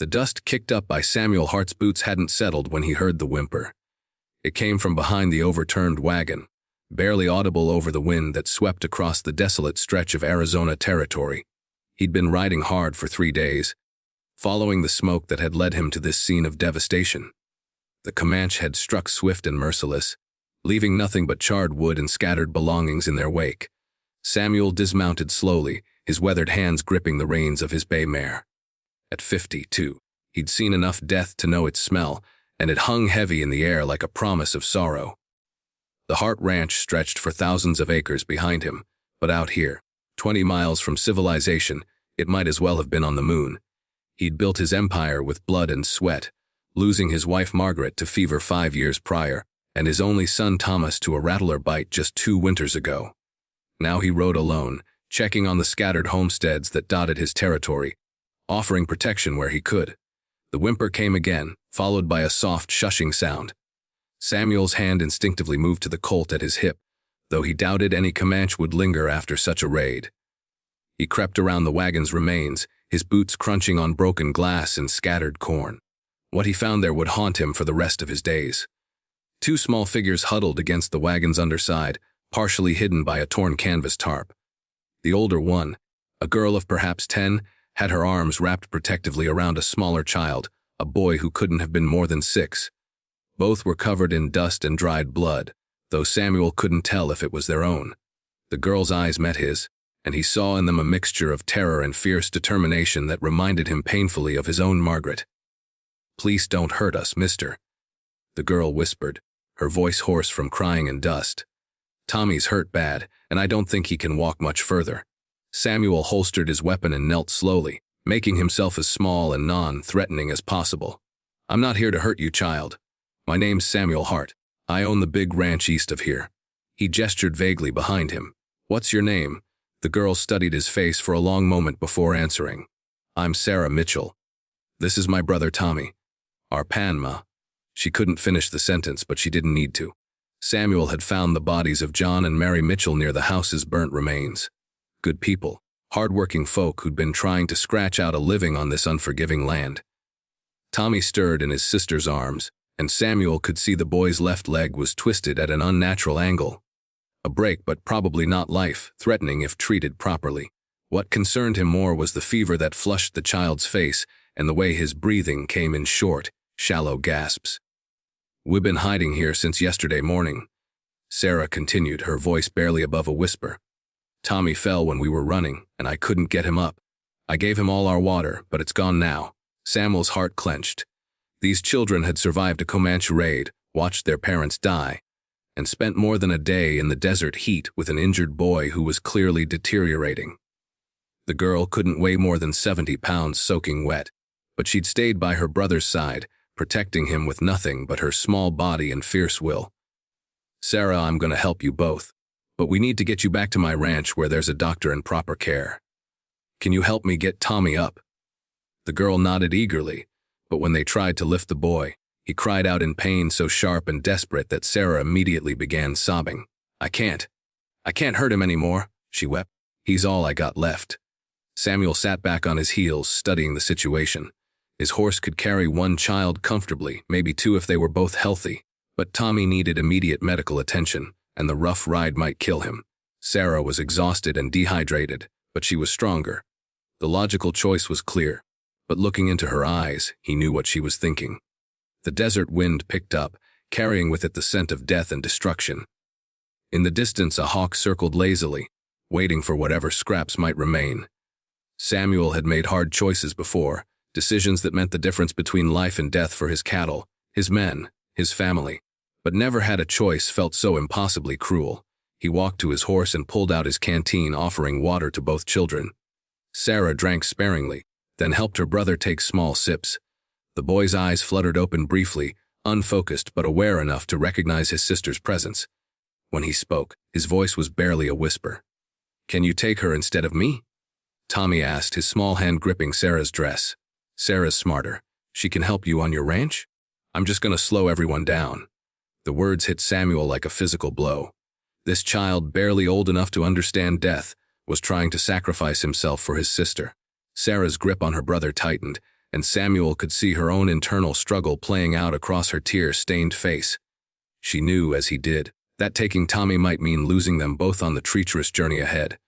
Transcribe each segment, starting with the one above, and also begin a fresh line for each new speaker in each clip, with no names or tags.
The dust kicked up by Samuel Hart's boots hadn't settled when he heard the whimper. It came from behind the overturned wagon, barely audible over the wind that swept across the desolate stretch of Arizona territory. He'd been riding hard for 3 days, following the smoke that had led him to this scene of devastation. The Comanche had struck swift and merciless, leaving nothing but charred wood and scattered belongings in their wake. Samuel dismounted slowly, his weathered hands gripping the reins of his bay mare. At 52, he'd seen enough death to know its smell, and it hung heavy in the air like a promise of sorrow. The Hart Ranch stretched for thousands of acres behind him, but out here, 20 miles from civilization, it might as well have been on the moon. He'd built his empire with blood and sweat, losing his wife Margaret to fever 5 years prior, and his only son Thomas to a rattler bite just 2 winters ago. Now he rode alone, checking on the scattered homesteads that dotted his territory, offering protection where he could. The whimper came again, followed by a soft, shushing sound. Samuel's hand instinctively moved to the Colt at his hip, though he doubted any Comanche would linger after such a raid. He crept around the wagon's remains, his boots crunching on broken glass and scattered corn. What he found there would haunt him for the rest of his days. 2 small figures huddled against the wagon's underside, partially hidden by a torn canvas tarp. The older one, a girl of perhaps 10, had her arms wrapped protectively around a smaller child, a boy who couldn't have been more than 6. Both were covered in dust and dried blood, though Samuel couldn't tell if it was their own. The girl's eyes met his, and he saw in them a mixture of terror and fierce determination that reminded him painfully of his own Margaret. "Please don't hurt us, mister," the girl whispered, her voice hoarse from crying and dust. "Tommy's hurt bad, and I don't think he can walk much further." Samuel holstered his weapon and knelt slowly, making himself as small and non-threatening as possible. "I'm not here to hurt you, child. My name's Samuel Hart. I own the big ranch east of here." He gestured vaguely behind him. "What's your name?" The girl studied his face for a long moment before answering. "I'm Sarah Mitchell. This is my brother Tommy. Our Panma." She couldn't finish the sentence, but she didn't need to. Samuel had found the bodies of John and Mary Mitchell near the house's burnt remains. Good people, hard-working folk who'd been trying to scratch out a living on this unforgiving land. Tommy stirred in his sister's arms, and Samuel could see the boy's left leg was twisted at an unnatural angle. A break, but probably not life-threatening if treated properly. What concerned him more was the fever that flushed the child's face and the way his breathing came in short, shallow gasps. "We've been hiding here since yesterday morning," Sarah continued, her voice barely above a whisper. "Tommy fell when we were running, and I couldn't get him up. I gave him all our water, but it's gone now." Samuel's heart clenched. These children had survived a Comanche raid, watched their parents die, and spent more than a day in the desert heat with an injured boy who was clearly deteriorating. The girl couldn't weigh more than 70 pounds soaking wet, but she'd stayed by her brother's side, protecting him with nothing but her small body and fierce will. "Sarah, I'm going to help you both, but we need to get you back to my ranch where there's a doctor and proper care. Can you help me get Tommy up?" The girl nodded eagerly, but when they tried to lift the boy, he cried out in pain so sharp and desperate that Sarah immediately began sobbing. I can't hurt him anymore," she wept. "He's all I got left." Samuel sat back on his heels, studying the situation. His horse could carry 1 child comfortably, maybe 2 if they were both healthy, but Tommy needed immediate medical attention, and the rough ride might kill him. Sarah was exhausted and dehydrated, but she was stronger. The logical choice was clear, but looking into her eyes, he knew what she was thinking. The desert wind picked up, carrying with it the scent of death and destruction. In the distance, a hawk circled lazily, waiting for whatever scraps might remain. Samuel had made hard choices before, decisions that meant the difference between life and death for his cattle, his men, his family, but never had a choice felt so impossibly cruel. He walked to his horse and pulled out his canteen, offering water to both children. Sarah drank sparingly, then helped her brother take small sips. The boy's eyes fluttered open briefly, unfocused but aware enough to recognize his sister's presence. When he spoke, his voice was barely a whisper. "Can you take her instead of me?" Tommy asked, his small hand gripping Sarah's dress. "Sarah's smarter. She can help you on your ranch? I'm just going to slow everyone down." The words hit Samuel like a physical blow. This child, barely old enough to understand death, was trying to sacrifice himself for his sister. Sarah's grip on her brother tightened, and Samuel could see her own internal struggle playing out across her tear-stained face. She knew, as he did, that taking Tommy might mean losing them both on the treacherous journey ahead.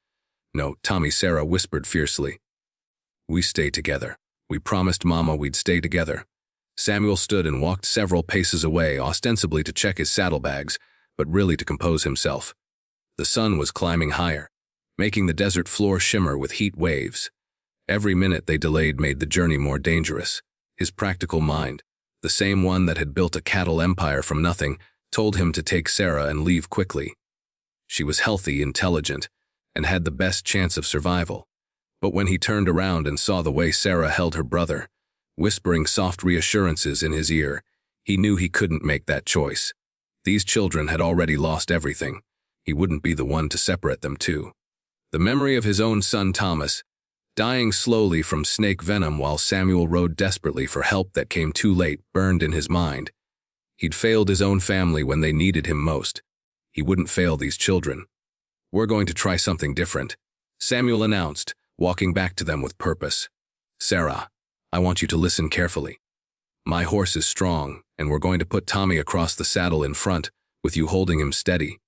"No, Tommy," Sarah whispered fiercely. "We stay together. We promised Mama we'd stay together." Samuel stood and walked several paces away, ostensibly to check his saddlebags, but really to compose himself. The sun was climbing higher, making the desert floor shimmer with heat waves. Every minute they delayed made the journey more dangerous. His practical mind, the same one that had built a cattle empire from nothing, told him to take Sarah and leave quickly. She was healthy, intelligent, and had the best chance of survival. But when he turned around and saw the way Sarah held her brother, whispering soft reassurances in his ear, he knew he couldn't make that choice. These children had already lost everything. He wouldn't be the one to separate them too. The memory of his own son Thomas, dying slowly from snake venom while Samuel rode desperately for help that came too late, burned in his mind. He'd failed his own family when they needed him most. He wouldn't fail these children. "We're going to try something different," Samuel announced, walking back to them with purpose. "Sarah, I want you to listen carefully. My horse is strong, and we're going to put Tommy across the saddle in front, with you holding him steady.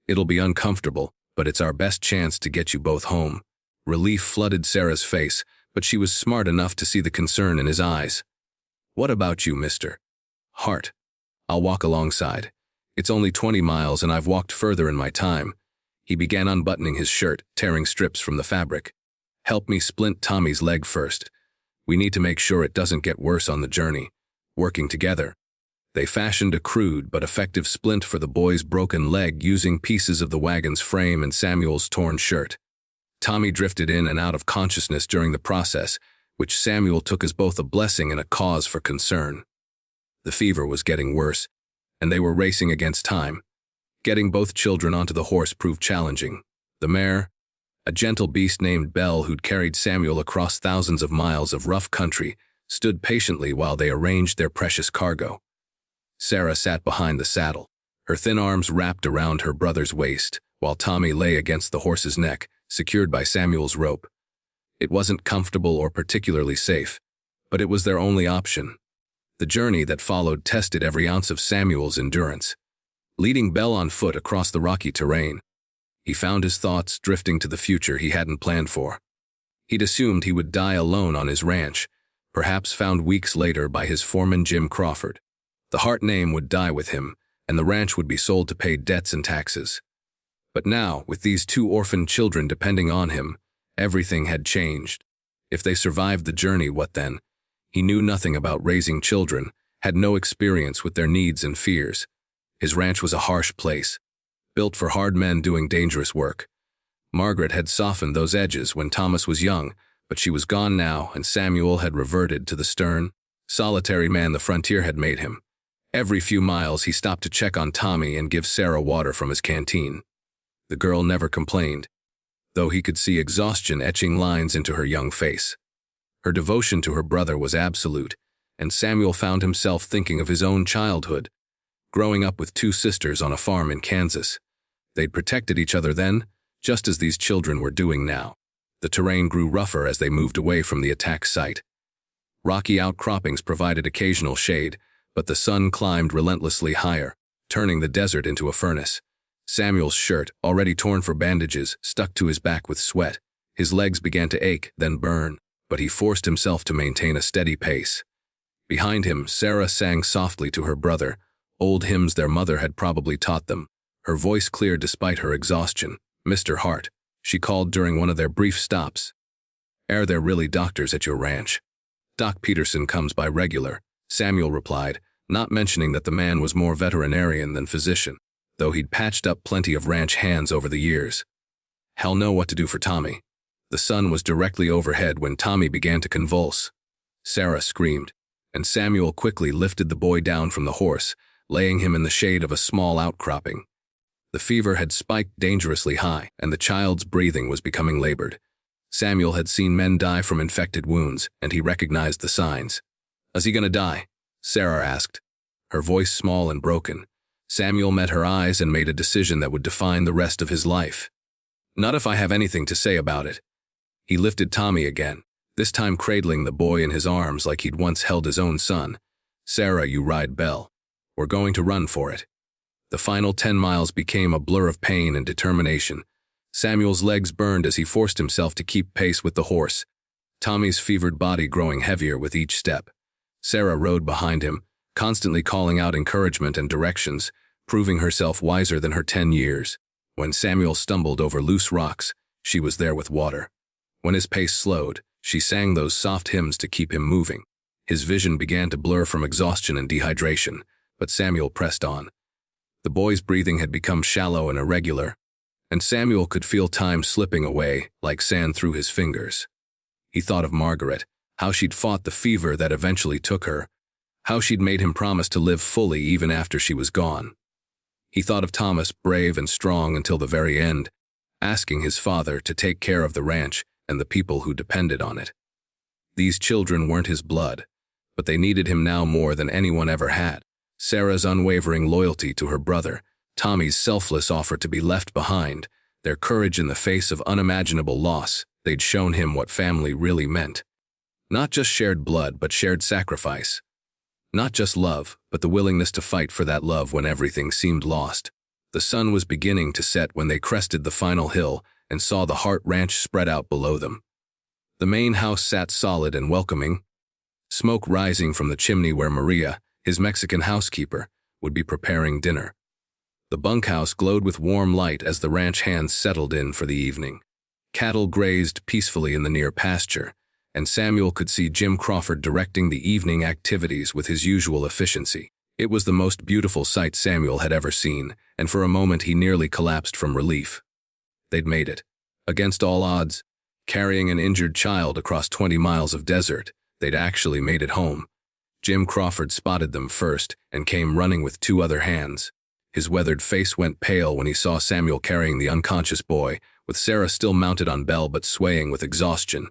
It'll be uncomfortable, but it's our best chance to get you both home." Relief flooded Sarah's face, but she was smart enough to see the concern in his eyes. "What about you, Mr. Hart? I'll walk alongside. It's only 20 miles and I've walked further in my time." He began unbuttoning his shirt, tearing strips from the fabric. "Help me splint Tommy's leg first. We need to make sure it doesn't get worse on the journey." Working together, they fashioned a crude but effective splint for the boy's broken leg using pieces of the wagon's frame and Samuel's torn shirt. Tommy drifted in and out of consciousness during the process, which Samuel took as both a blessing and a cause for concern. The fever was getting worse, and they were racing against time. Getting both children onto the horse proved challenging. The mare, a gentle beast named Belle who'd carried Samuel across thousands of miles of rough country, stood patiently while they arranged their precious cargo. Sarah sat behind the saddle, her thin arms wrapped around her brother's waist, while Tommy lay against the horse's neck, secured by Samuel's rope. It wasn't comfortable or particularly safe, but it was their only option. The journey that followed tested every ounce of Samuel's endurance. Leading Belle on foot across the rocky terrain, he found his thoughts drifting to the future he hadn't planned for. He'd assumed he would die alone on his ranch, perhaps found weeks later by his foreman Jim Crawford. The Hart name would die with him, and the ranch would be sold to pay debts and taxes. But now, with these two orphaned children depending on him, everything had changed. If they survived the journey, what then? He knew nothing about raising children, had no experience with their needs and fears. His ranch was a harsh place, built for hard men doing dangerous work. Margaret had softened those edges when Thomas was young, but she was gone now, and Samuel had reverted to the stern, solitary man the frontier had made him. Every few miles he stopped to check on Tommy and give Sarah water from his canteen. The girl never complained, though he could see exhaustion etching lines into her young face. Her devotion to her brother was absolute, and Samuel found himself thinking of his own childhood, growing up with two sisters on a farm in Kansas. They'd protected each other then, just as these children were doing now. The terrain grew rougher as they moved away from the attack site. Rocky outcroppings provided occasional shade, but the sun climbed relentlessly higher, turning the desert into a furnace. Samuel's shirt, already torn for bandages, stuck to his back with sweat. His legs began to ache, then burn, but he forced himself to maintain a steady pace. Behind him, Sarah sang softly to her brother, old hymns their mother had probably taught them, her voice clear despite her exhaustion. "Mr. Hart," she called during one of their brief stops. "Are there really doctors at your ranch?" "Doc Peterson comes by regular," Samuel replied, not mentioning that the man was more veterinarian than physician, though he'd patched up plenty of ranch hands over the years. "Hell know what to do for Tommy." The sun was directly overhead when Tommy began to convulse. Sarah screamed, and Samuel quickly lifted the boy down from the horse, laying him in the shade of a small outcropping. The fever had spiked dangerously high, and the child's breathing was becoming labored. Samuel had seen men die from infected wounds, and he recognized the signs. "Is he gonna die?" Sarah asked, her voice small and broken. Samuel met her eyes and made a decision that would define the rest of his life. "Not if I have anything to say about it." He lifted Tommy again, this time cradling the boy in his arms like he'd once held his own son. "Sarah, you ride Belle. We're going to run for it." The final 10 miles became a blur of pain and determination. Samuel's legs burned as he forced himself to keep pace with the horse, Tommy's fevered body growing heavier with each step. Sarah rode behind him, constantly calling out encouragement and directions, proving herself wiser than her 10 years. When Samuel stumbled over loose rocks, she was there with water. When his pace slowed, she sang those soft hymns to keep him moving. His vision began to blur from exhaustion and dehydration, but Samuel pressed on. The boy's breathing had become shallow and irregular, and Samuel could feel time slipping away like sand through his fingers. He thought of Margaret, how she'd fought the fever that eventually took her, how she'd made him promise to live fully even after she was gone. He thought of Thomas, brave and strong until the very end, asking his father to take care of the ranch and the people who depended on it. These children weren't his blood, but they needed him now more than anyone ever had. Sarah's unwavering loyalty to her brother, Tommy's selfless offer to be left behind, their courage in the face of unimaginable loss, they'd shown him what family really meant. Not just shared blood, but shared sacrifice. Not just love, but the willingness to fight for that love when everything seemed lost. The sun was beginning to set when they crested the final hill and saw the Hart Ranch spread out below them. The main house sat solid and welcoming, smoke rising from the chimney where Maria, his Mexican housekeeper, would be preparing dinner. The bunkhouse glowed with warm light as the ranch hands settled in for the evening. Cattle grazed peacefully in the near pasture, and Samuel could see Jim Crawford directing the evening activities with his usual efficiency. It was the most beautiful sight Samuel had ever seen, and for a moment he nearly collapsed from relief. They'd made it. Against all odds, carrying an injured child across 20 miles of desert, they'd actually made it home. Jim Crawford spotted them first and came running with 2 other hands. His weathered face went pale when he saw Samuel carrying the unconscious boy, with Sarah still mounted on Belle but swaying with exhaustion.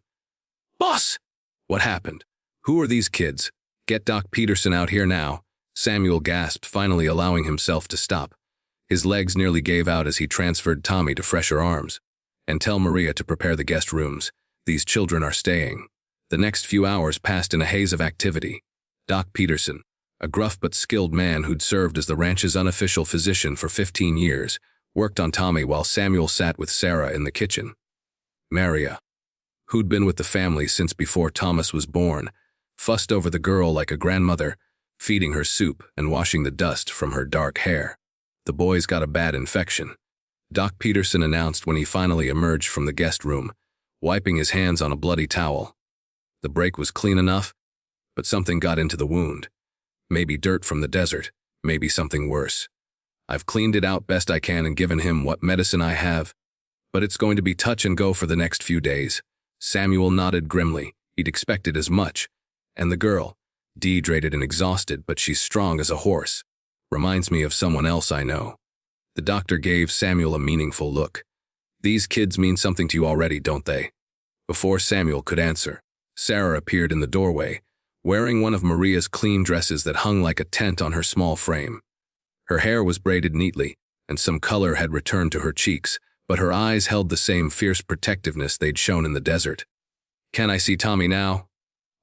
"Boss!" "What happened? Who are these kids? Get Doc Peterson out here now," Samuel gasped, finally allowing himself to stop. His legs nearly gave out as he transferred Tommy to fresher arms. "And tell Maria to prepare the guest rooms. These children are staying." The next few hours passed in a haze of activity. Doc Peterson, a gruff but skilled man who'd served as the ranch's unofficial physician for 15 years, worked on Tommy while Samuel sat with Sarah in the kitchen. Maria, who'd been with the family since before Thomas was born, fussed over the girl like a grandmother, feeding her soup and washing the dust from her dark hair. "The boy's got a bad infection," Doc Peterson announced when he finally emerged from the guest room, wiping his hands on a bloody towel. The break was clean enough, but something got into the wound. Maybe dirt from the desert, maybe something worse. "I've cleaned it out best I can and given him what medicine I have, but it's going to be touch and go for the next few days." Samuel nodded grimly. He'd expected as much. "And the girl, dehydrated and exhausted, but she's strong as a horse. Reminds me of someone else I know." The doctor gave Samuel a meaningful look. "These kids mean something to you already, don't they?" Before Samuel could answer, Sarah appeared in the doorway, wearing one of Maria's clean dresses that hung like a tent on her small frame. Her hair was braided neatly, and some color had returned to her cheeks, but her eyes held the same fierce protectiveness they'd shown in the desert. "Can I see Tommy now?"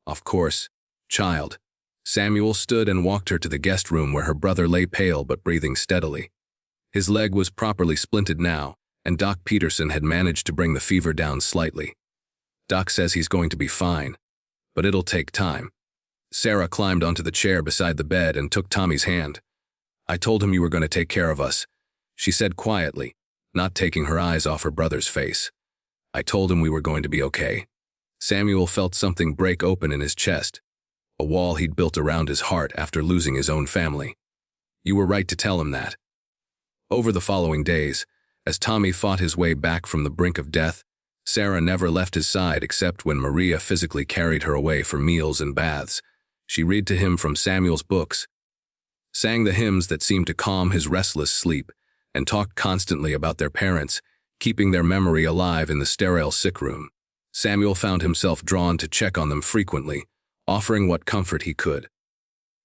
"Of course, child." Samuel stood and walked her to the guest room where her brother lay pale but breathing steadily. His leg was properly splinted now, and Doc Peterson had managed to bring the fever down slightly. "Doc says he's going to be fine, but it'll take time." Sarah climbed onto the chair beside the bed and took Tommy's hand. "I told him you were going to take care of us," she said quietly, not taking her eyes off her brother's face. "I told him we were going to be okay." Samuel felt something break open in his chest, a wall he'd built around his heart after losing his own family. "You were right to tell him that." Over the following days, as Tommy fought his way back from the brink of death, Sarah never left his side except when Maria physically carried her away for meals and baths. She read to him from Samuel's books, sang the hymns that seemed to calm his restless sleep, and talked constantly about their parents, keeping their memory alive in the sterile sick room. Samuel found himself drawn to check on them frequently, offering what comfort he could.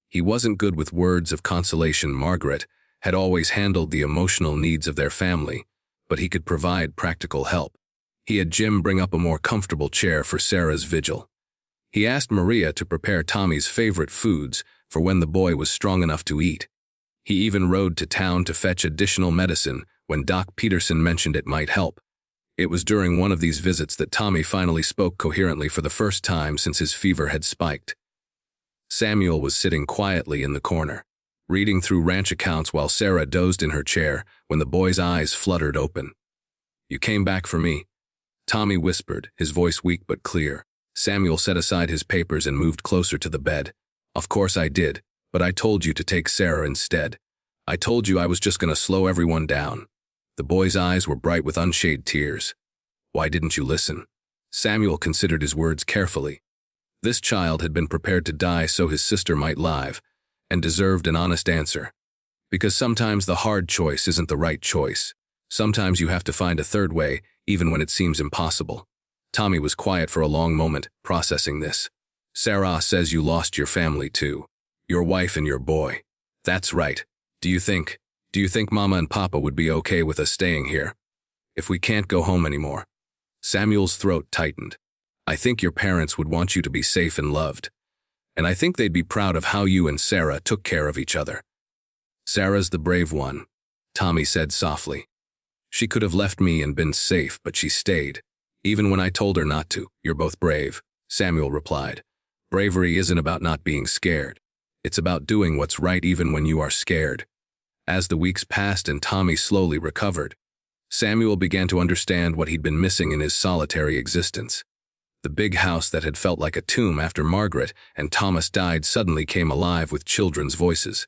He wasn't good with words of consolation. Margaret had always handled the emotional needs of their family, but he could provide practical help. He had Jim bring up a more comfortable chair for Sarah's vigil. He asked Maria to prepare Tommy's favorite foods for when the boy was strong enough to eat. He even rode to town to fetch additional medicine when Doc Peterson mentioned it might help. It was during one of these visits that Tommy finally spoke coherently for the first time since his fever had spiked. Samuel was sitting quietly in the corner, reading through ranch accounts while Sarah dozed in her chair when the boy's eyes fluttered open. "You came back for me?" Tommy whispered, his voice weak but clear. Samuel set aside his papers and moved closer to the bed. "Of course I did, but I told you to take Sarah instead. I told you I was just going to slow everyone down." The boy's eyes were bright with unshaded tears. "Why didn't you listen?" Samuel considered his words carefully. This child had been prepared to die so his sister might live, and deserved an honest answer. Because sometimes the hard choice isn't the right choice. Sometimes you have to find a third way, even when it seems impossible. Tommy was quiet for a long moment, processing this. "Sarah says you lost your family too. Your wife and your boy." "That's right. Do you think Mama and Papa would be okay with us staying here? If we can't go home anymore?" Samuel's throat tightened. "I think your parents would want you to be safe and loved. And I think they'd be proud of how you and Sarah took care of each other." "Sarah's the brave one," Tommy said softly. "She could have left me and been safe, but she stayed. Even when I told her not to." "You're both brave," Samuel replied. "Bravery isn't about not being scared. It's about doing what's right even when you are scared." As the weeks passed and Tommy slowly recovered, Samuel began to understand what he'd been missing in his solitary existence. The big house that had felt like a tomb after Margaret and Thomas died suddenly came alive with children's voices.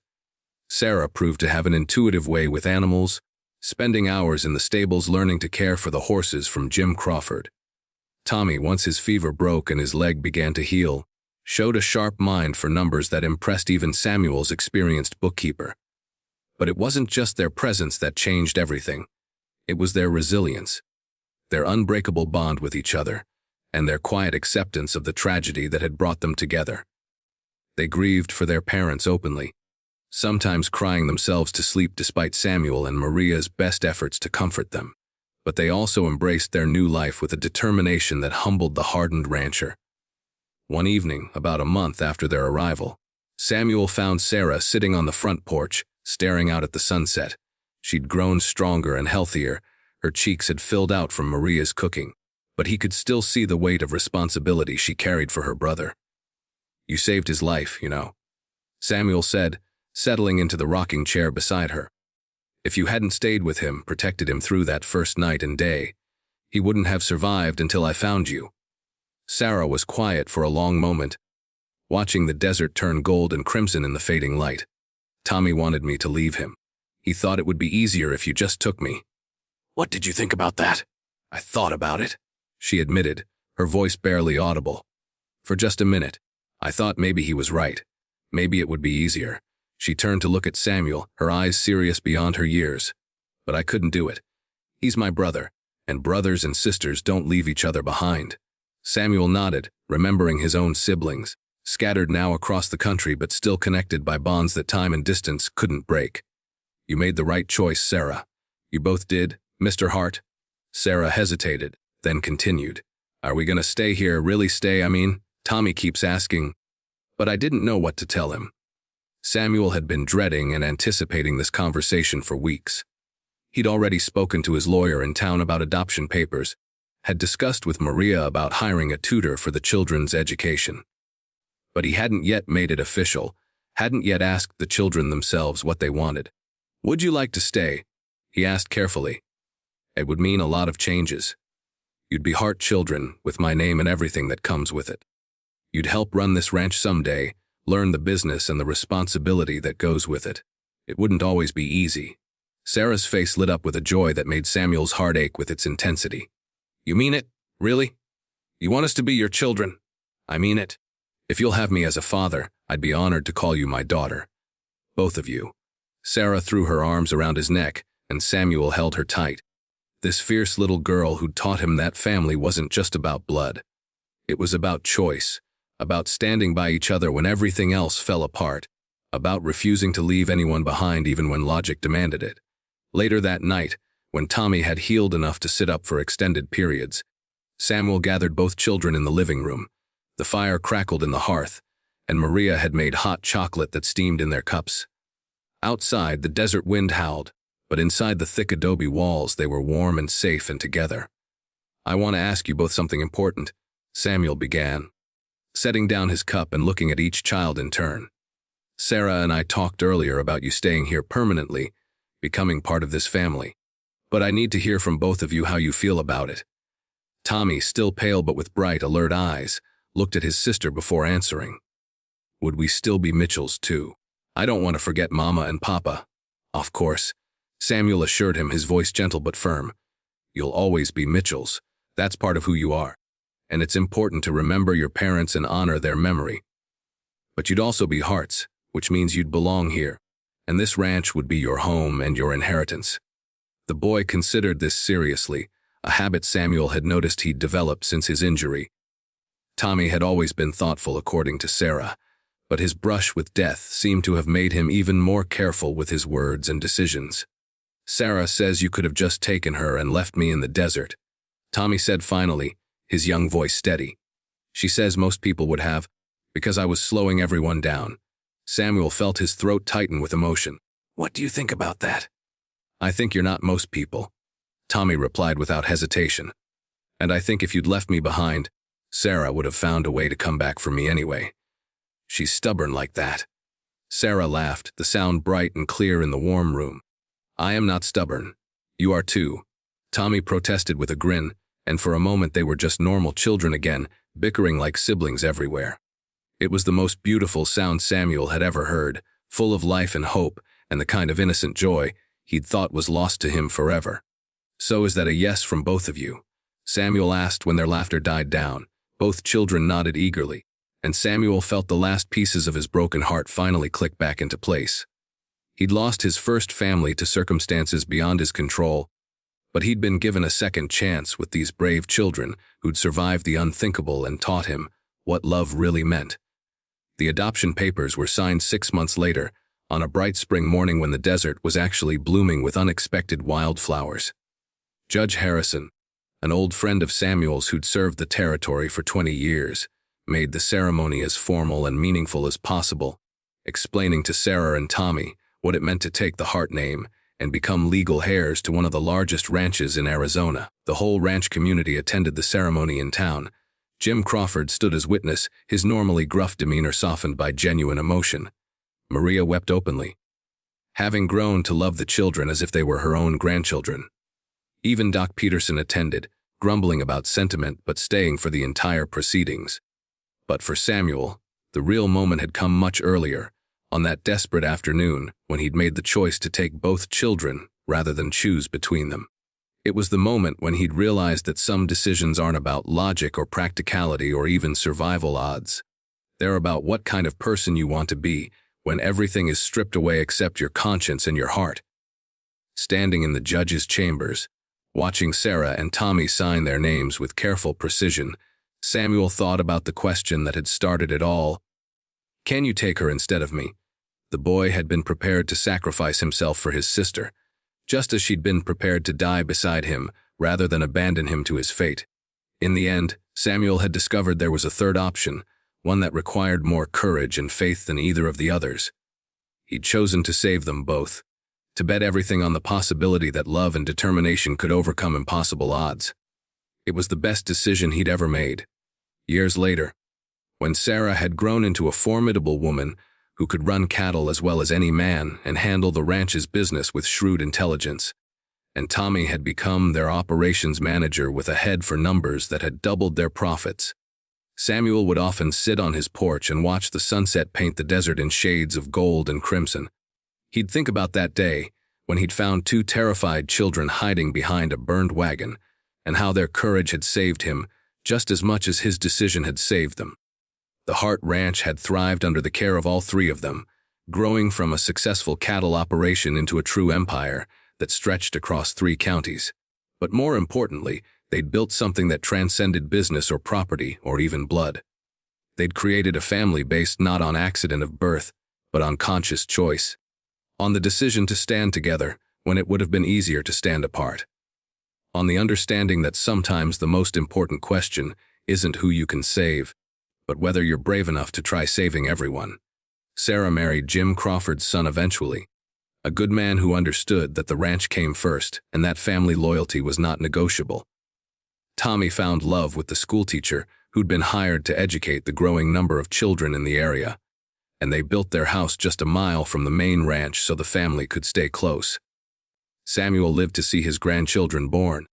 Sarah proved to have an intuitive way with animals, spending hours in the stables learning to care for the horses from Jim Crawford. Tommy, once his fever broke and his leg began to heal, showed a sharp mind for numbers that impressed even Samuel's experienced bookkeeper. But it wasn't just their presence that changed everything. It was their resilience, their unbreakable bond with each other, and their quiet acceptance of the tragedy that had brought them together. They grieved for their parents openly, sometimes crying themselves to sleep despite Samuel and Maria's best efforts to comfort them. But they also embraced their new life with a determination that humbled the hardened rancher. One evening, about a month after their arrival, Samuel found Sarah sitting on the front porch, staring out at the sunset. She'd grown stronger and healthier. Her cheeks had filled out from Maria's cooking, but he could still see the weight of responsibility she carried for her brother. "You saved his life, you know," Samuel said, settling into the rocking chair beside her. "If you hadn't stayed with him, protected him through that first night and day, he wouldn't have survived until I found you." Sarah was quiet for a long moment, watching the desert turn gold and crimson in the fading light. "Tommy wanted me to leave him. He thought it would be easier if you just took me." "What did you think about that?" "I thought about it," she admitted, her voice barely audible. "For just a minute. I thought maybe he was right. Maybe it would be easier." She turned to look at Samuel, her eyes serious beyond her years. "But I couldn't do it. He's my brother, and brothers and sisters don't leave each other behind." Samuel nodded, remembering his own siblings, scattered now across the country but still connected by bonds that time and distance couldn't break. "You made the right choice, Sarah. You both did, Mr. Hart." Sarah hesitated, then continued. "Are we going to stay here, really stay, I mean? Tommy keeps asking." But I didn't know what to tell him. Samuel had been dreading and anticipating this conversation for weeks. He'd already spoken to his lawyer in town about adoption papers, had discussed with Maria about hiring a tutor for the children's education. But he hadn't yet made it official, hadn't yet asked the children themselves what they wanted. "Would you like to stay?" he asked carefully. "It would mean a lot of changes. You'd be Hart children, with my name and everything that comes with it. You'd help run this ranch someday, learn the business and the responsibility that goes with it. It wouldn't always be easy." Sarah's face lit up with a joy that made Samuel's heart ache with its intensity. "You mean it? Really? You want us to be your children?" "I mean it. If you'll have me as a father, I'd be honored to call you my daughter. Both of you." Sarah threw her arms around his neck, and Samuel held her tight. This fierce little girl who'd taught him that family wasn't just about blood. It was about choice, about standing by each other when everything else fell apart, about refusing to leave anyone behind even when logic demanded it. Later that night, when Tommy had healed enough to sit up for extended periods, Samuel gathered both children in the living room. The fire crackled in the hearth, and Maria had made hot chocolate that steamed in their cups. Outside, the desert wind howled, but inside the thick adobe walls they were warm and safe and together. "I want to ask you both something important," Samuel began, setting down his cup and looking at each child in turn. "Sarah and I talked earlier about you staying here permanently, becoming part of this family. But I need to hear from both of you how you feel about it." Tommy, still pale but with bright, alert eyes, looked at his sister before answering. "Would we still be Mitchells too? I don't want to forget Mama and Papa." "Of course," Samuel assured him, his voice gentle but firm. "You'll always be Mitchells. That's part of who you are. And it's important to remember your parents and honor their memory. But you'd also be Harts, which means you'd belong here, and this ranch would be your home and your inheritance." The boy considered this seriously, a habit Samuel had noticed he'd developed since his injury. Tommy had always been thoughtful, according to Sarah, but his brush with death seemed to have made him even more careful with his words and decisions. "Sarah says you could have just taken her and left me in the desert," Tommy said finally, his young voice steady. "She says most people would have, because I was slowing everyone down." Samuel felt his throat tighten with emotion. "What do you think about that?" "I think you're not most people," Tommy replied without hesitation. "And I think if you'd left me behind, Sarah would have found a way to come back for me anyway. She's stubborn like that." Sarah laughed, the sound bright and clear in the warm room. "I am not stubborn. You are too," Tommy protested with a grin, and for a moment they were just normal children again, bickering like siblings everywhere. It was the most beautiful sound Samuel had ever heard, full of life and hope, and the kind of innocent joy he'd thought was lost to him forever. "So is that a yes from both of you?" Samuel asked when their laughter died down. Both children nodded eagerly, and Samuel felt the last pieces of his broken heart finally click back into place. He'd lost his first family to circumstances beyond his control, but he'd been given a second chance with these brave children who'd survived the unthinkable and taught him what love really meant. The adoption papers were signed 6 months later, on a bright spring morning when the desert was actually blooming with unexpected wildflowers. Judge Harrison, an old friend of Samuel's who'd served the territory for 20 years, made the ceremony as formal and meaningful as possible, explaining to Sarah and Tommy what it meant to take the Hart name and become legal heirs to one of the largest ranches in Arizona. The whole ranch community attended the ceremony in town. Jim Crawford stood as witness, his normally gruff demeanor softened by genuine emotion. Maria wept openly, having grown to love the children as if they were her own grandchildren. Even Doc Peterson attended, grumbling about sentiment but staying for the entire proceedings. But for Samuel, the real moment had come much earlier, on that desperate afternoon when he'd made the choice to take both children rather than choose between them. It was the moment when he'd realized that some decisions aren't about logic or practicality or even survival odds. They're about what kind of person you want to be when everything is stripped away except your conscience and your heart. Standing in the judge's chambers, watching Sarah and Tommy sign their names with careful precision, Samuel thought about the question that had started it all. Can you take her instead of me? The boy had been prepared to sacrifice himself for his sister, just as she'd been prepared to die beside him rather than abandon him to his fate. In the end, Samuel had discovered there was a third option, one that required more courage and faith than either of the others. He'd chosen to save them both, to bet everything on the possibility that love and determination could overcome impossible odds. It was the best decision he'd ever made. Years later, when Sarah had grown into a formidable woman who could run cattle as well as any man and handle the ranch's business with shrewd intelligence, and Tommy had become their operations manager with a head for numbers that had doubled their profits, Samuel would often sit on his porch and watch the sunset paint the desert in shades of gold and crimson. He'd think about that day when he'd found two terrified children hiding behind a burned wagon, and how their courage had saved him just as much as his decision had saved them. The Hart Ranch had thrived under the care of all three of them, growing from a successful cattle operation into a true empire that stretched across 3 counties. But more importantly, they'd built something that transcended business or property or even blood. They'd created a family based not on accident of birth, but on conscious choice, on the decision to stand together when it would have been easier to stand apart, on the understanding that sometimes the most important question isn't who you can save, but whether you're brave enough to try saving everyone. Sarah married Jim Crawford's son eventually, a good man who understood that the ranch came first and that family loyalty was not negotiable. Tommy found love with the schoolteacher who'd been hired to educate the growing number of children in the area, and they built their house just a mile from the main ranch so the family could stay close. Samuel lived to see his grandchildren born,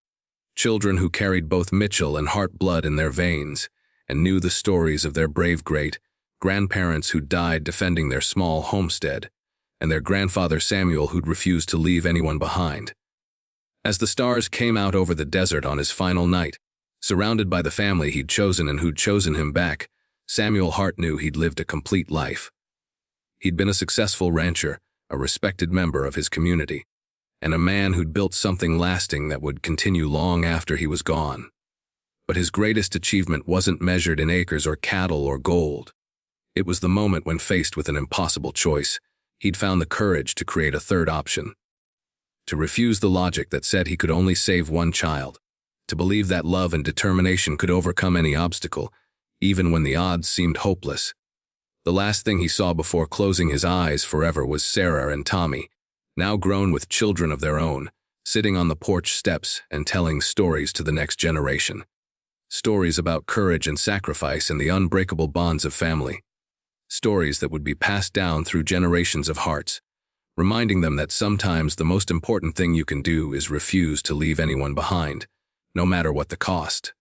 children who carried both Mitchell and Hart blood in their veins and knew the stories of their brave great-grandparents who died defending their small homestead, and their grandfather Samuel who'd refused to leave anyone behind. As the stars came out over the desert on his final night, surrounded by the family he'd chosen and who'd chosen him back, Samuel Hart knew he'd lived a complete life. He'd been a successful rancher, a respected member of his community, and a man who'd built something lasting that would continue long after he was gone. But his greatest achievement wasn't measured in acres or cattle or gold. It was the moment when faced with an impossible choice, he'd found the courage to create a third option. To refuse the logic that said he could only save one child, to believe that love and determination could overcome any obstacle, even when the odds seemed hopeless. The last thing he saw before closing his eyes forever was Sarah and Tommy, now grown with children of their own, sitting on the porch steps and telling stories to the next generation. Stories about courage and sacrifice and the unbreakable bonds of family. Stories that would be passed down through generations of hearts, reminding them that sometimes the most important thing you can do is refuse to leave anyone behind, no matter what the cost.